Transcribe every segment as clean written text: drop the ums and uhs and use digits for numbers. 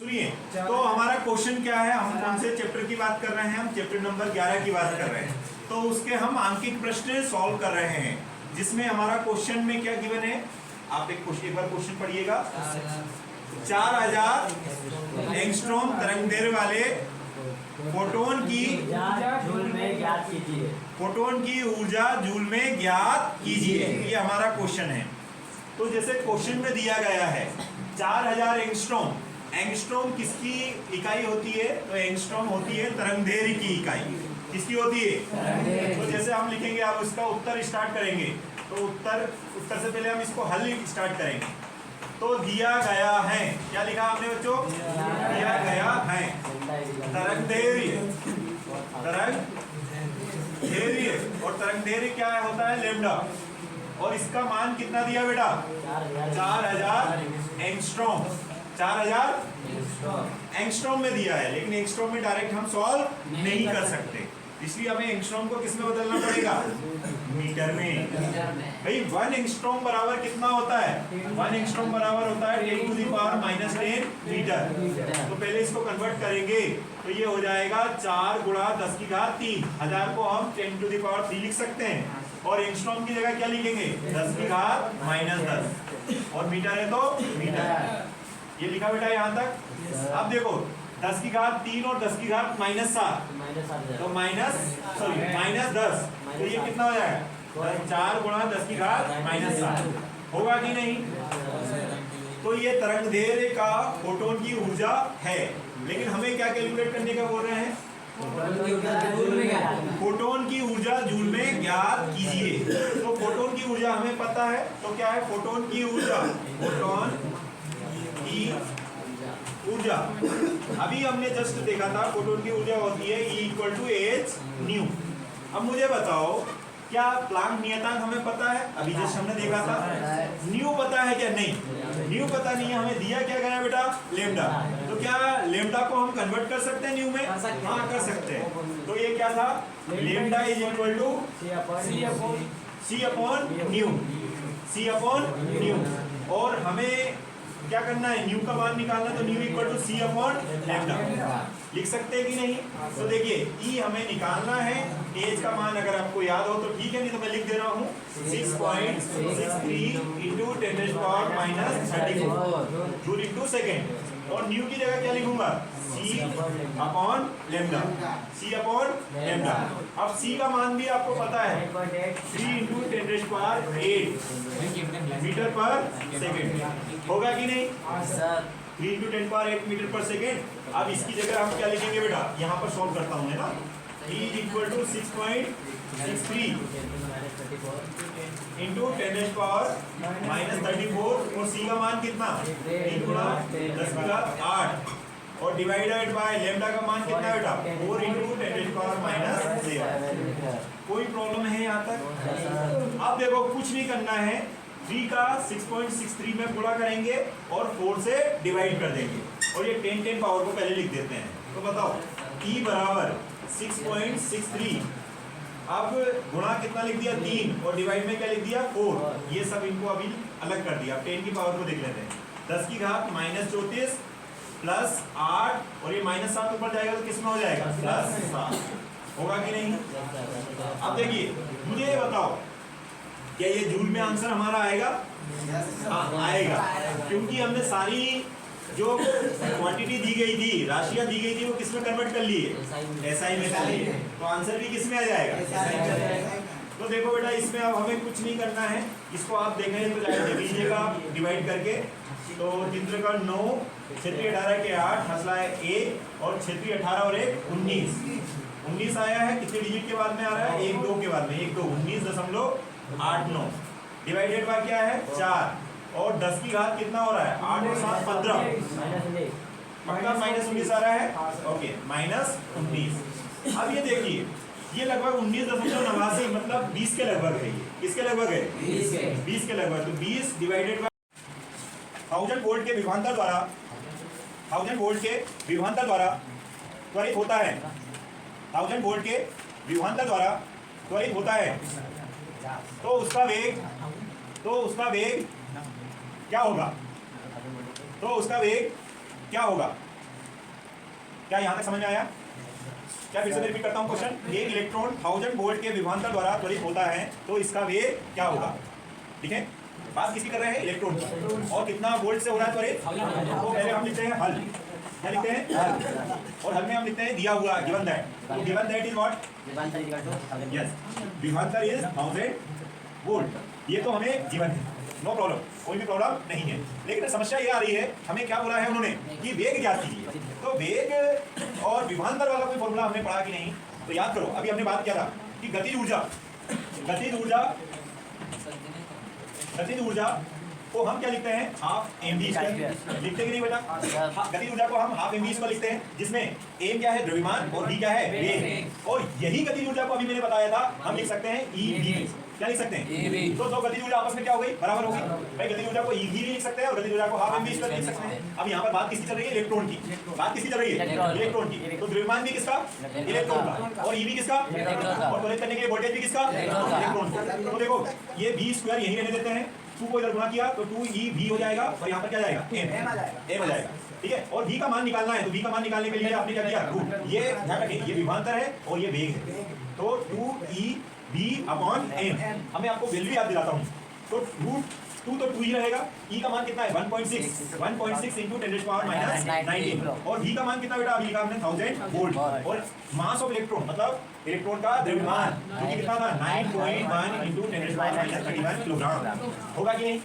सुनिए, तो हमारा क्वेश्चन क्या है, हम कौन से चैप्टर की बात कर रहे हैं? हम चैप्टर नंबर 11 की बात कर रहे हैं। तो उसके हम आंकिक प्रश्न सॉल्व कर रहे हैं, जिसमें हमारा क्वेश्चन में क्या गिवन है, आप एक बार क्वेश्चन पढ़िएगा। 4000 एंगस्ट्रॉम तरंगदैर्घ्य वाले फोटोन की ऊर्जा जूल में ज्ञात कीजिए। ये हमारा क्वेश्चन है। तो जैसे क्वेश्चन में दिया गया है 4000 एंगस्ट्रॉम। एंगस्ट्रॉम किसकी इकाई होती है? तो एंगस्ट्रॉम होती है तरंगदैर्घ्य की इकाई। किसकी होती है? तो जैसे हम लिखेंगे, आप इसका उत्तर स्टार्ट करेंगे, तो उत्तर से पहले हम इसको हल स्टार्ट करेंगे। तो दिया गया है, क्या लिखा आपने बच्चों? दिया गया है तरंगदैर्घ्य, और तरंगदैर्घ्य क्या होता है? लैम्डा। और इसका मान कितना दिया बेटा? 4000 एंगस्ट्रॉम। 4000 एंगस्ट्रॉम में दिया है, लेकिन एंगस्ट्रॉम में डायरेक्ट हम सॉल्व नहीं कर सकते, इसलिए हमें एंगस्ट्रॉम को किस में बदलना पड़ेगा? मीटर में। भाई 1 एंगस्ट्रॉम बराबर कितना होता है? 1 एंगस्ट्रॉम बराबर होता है 10 टू द पावर -10 मीटर। तो पहले इसको कन्वर्ट करेंगे, तो ये हो जाएगा 4 गुणा 10 की घात 3। 1000 को हम 10 टू द पावर 3 लिख सकते हैं, और एंगस्ट्रॉम की जगह क्या लिखेंगे? 10 की घात -10, और मीटर है तो मीटर। ये लिखा बेटा यहाँ तक। अब देखो 10 की घात 3 और 10 की घात -7, तो -10, तो ये कितना हो जाएगा? 4 गुणा 10 की घात -7 होगा कि नहीं? तो ये तरंगदैर्घ्य का फोटोन की ऊर्जा है, लेकिन हमें क्या कैलकुलेट करने का बोल रहे हैं? फोटोन की ऊर्जा जूल में ज्ञात कीजिए। तो फोटोन की ऊर्जा हमें पता है, तो क्या है फोटोन की ऊर्जा? फोटोन की ऊर्जा अभी हमने जस्ट देखा था, फोटोन की ऊर्जा होती है E = h ν। अब मुझे बताओ, क्या प्लांक नियतांक हमें पता है? अभी जस्ट हमने देखा था। न्यू पता है क्या? नहीं, न्यू पता नहीं है। हमें दिया क्या गया बेटा? लैम्डा। तो क्या लैम्डा को हम कन्वर्ट कर सकते हैं न्यू में? हाँ, कर सकते हैं। तो ये क्या था? Lambda C upon new. और हमें क्या करना है? न्यू का मान निकालना, तो न्यू = C अपॉन लैम्डा। लिख सकते हैं कि नहीं? तो देखिए, ई हमें निकालना है। एज का मान अगर आपको याद हो तो ठीक है, नहीं तो मैं लिख दे रहा हूँ 6.63 × 10⁻34 जूल इंटू सेकेंड। और न्यू की जगह क्या लिखूंगा? C upon lambda. अब C का मान भी आपको पता है, 3 × 10⁸ मीटर पर सेकेंड। होगा कि नहीं? 3 × 10⁸ मीटर पर सेकेंड। अब इसकी जगह हम क्या लिखेंगे बेटा? यहाँ पर सॉल्व करता हूँ, है ना। E = 6.63 × 10⁻34, और C का मान कितना? 3 गुणा 10 की घात 8, और डिवाइडेड बाय लैम्डा का मान कितना बेटा? 4 × 10⁻⁷। कोई प्रॉब्लम है यहाँ तक? अब देखो, कुछ नहीं करना है। 3 का 6.63 में गुणा करेंगे और 4 से डिवाइड कर देंगे, और ये 10 पावर को पहले लिख देते हैं। तो बताओ, E = 6.63। अब गुणा कितना लिख दिया? 3, और डिवाइड में क्या लिख दिया? 4। ये सब इनको अभी अलग कर दिया। 10 की पावर को देख लेते हैं। 10 की घात -34 प्लस 8, और ये -7 ऊपर जाएगा तो किसमें हो जाएगा? +7। होगा कि नहीं? अब देखिए, मुझे ये बताओ, क्या ये जूल में आंसर हमारा आएगा? हाँ, आएगा, क्योंकि हमने सारी जो क्वांटिटी दी गई थी, राशियां दी गई थी, वो किस में कन्वर्ट कर लिए? SI में कर लिए। तो आंसर भी किस में आ जाएगा? तो देखो बेटा, इसमें अब हमें कुछ नहीं करना है। इसको आप देखेंगे तो देख लीजिएगा डिवाइड करके। तो चित्रकल 9, क्षेत्रीय 18 के 8, हंसला है 1, और क्षेत्रीय 18 और 1 19 आया है। कितने डिजिट के बाद में आ रहा है? 1 2 के बाद में। 1 2 19.89 डिवाइडेड बाय क्या है? 4, और 10 की घात कितना हो रहा है? 8 और 7 15, पक्का -19 आ रहा है। ओके, -19। अब ये देखिए, ये लगभग 19.89, मतलब 20 के लगभग है। ये किसके लगभग है? 20 के लगभग। तो 20 डिवाइडेड बाय 1000 वोल्ट के विभवांतर द्वारा, 1000 वोल्ट के विभवांतर द्वारा त्वरित होता है। 1000 वोल्ट के विभवांतर द्वारा त्वरित होता है, तो उसका वेग क्या होगा? तो उसका वेग क्या होगा? क्या यहाँ तक समझ में आया? क्या फिर से रिपीट करता हूँ क्वेश्चन। एक इलेक्ट्रॉन 1000 वोल्ट के विभवांतर द्वारा त्वरित होता है तो इसका वेग क्या होगा? ठीक है, बात किसकी कर रहे हैं? इलेक्ट्रॉन की। और कितना वोल्ट से हो रहा है त्वरित? तो पहले हम लिखते हैं हल। क्या लिखते हैं? और हल में हम लिखते हैं दिया हुआ, given that. Given that is what? Yes, विभवांतर इज 1000 वोल्ट। ये तो हमें गिवन है, नो प्रॉब्लम, कोई भी प्रॉब्लम नहीं है। लेकिन समस्या ये आ रही है, हमें क्या बोला है उन्होंने कि वेग ज्ञात कीजिए। तो वेग और विभवांतर वाला कोई फॉर्मूला हमने पढ़ा कि नहीं? तो याद करो, अभी हमने बात किया था कि गतिज ऊर्जा को हम क्या लिखते हैं? Half mv square. लिखते कि नहीं बेटा? गतिज ऊर्जा को हम हाफ mv स्क्वायर लिखते हैं, जिसमें m क्या है? द्रव्यमान, और v क्या है? वेग। और यही गतिज ऊर्जा को अभी मैंने बताया था, हम लिख सकते हैं ev। क्या लिख सकते हैं? तो दो गतिज ऊर्जा आपस में क्या हो गई? बराबर हो गई। भाई गतिज ऊर्जा को ev भी लिख सकते हैं और गतिज ऊर्जा को हाफ mv स्क्वायर लिख सकते हैं। अब यहाँ पर बात किसकी चल रही है? इलेक्ट्रॉन की। बात किसकी चल रही है? इलेक्ट्रॉन की। तो द्रव्यमान भी किसका? इलेक्ट्रॉन का। और ev किसका? और त्वरित करने के लिए वोल्टेज भी किसका? इलेक्ट्रॉन का। तो देखो, ये v स्क्वायर यही रहने देते हैं, 2 को इधर गुणा किया तो 2ev हो जाएगा, और यहाँ पर क्या जाएगा? m आ जाएगा। ठीक है, और v का मान निकालना है, तो v का मान निकालने के लिए आपने क्या किया? रूट। ये ध्यान रखिए, ये विभवांतर है और ये वेग है, तो 2ev/m। हमें आपको वैल्यू याद दिलाता हूँ। तो रूट 2 तो 2 ही रहेगा। e का मान कितना है? 1.6 इंटू 10⁻⁹ और v का मान कितना बेटा? अभी लिखा हमने 1000 वोल्ट। और मास ऑफ इलेक्ट्रॉन मतलब इलेक्ट्रॉन का द्रव्यमान जो कि कितना था? 9.1 इंटू 10⁻31 किलोग्राम। होगा कि नहीं?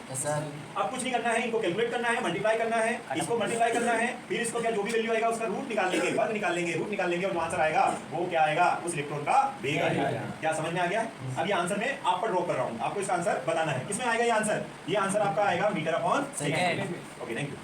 अब कुछ नहीं करना है, इनको कैलकुलेट करना है, मल्टीप्लाई करना है, इसको मल्टीप्लाई करना है, फिर इसको क्या जो भी वैल्यू आएगा उसका रूट निकाल लेंगे, वर्ग निकाल लेंगे, रूट निकाल लेंगे, और जो आंसर आएगा वो क्या आएगा? उस इलेक्ट्रॉन का वेग आएगा। क्या समझ में आ गया? अब ये आंसर में आप पर ड्रॉप कर रहा हूँ, आपको इसका आंसर बताना है। किसमें आएगा ये आंसर? ये आंसर आपका आएगा metre upon second. Okay, thank you.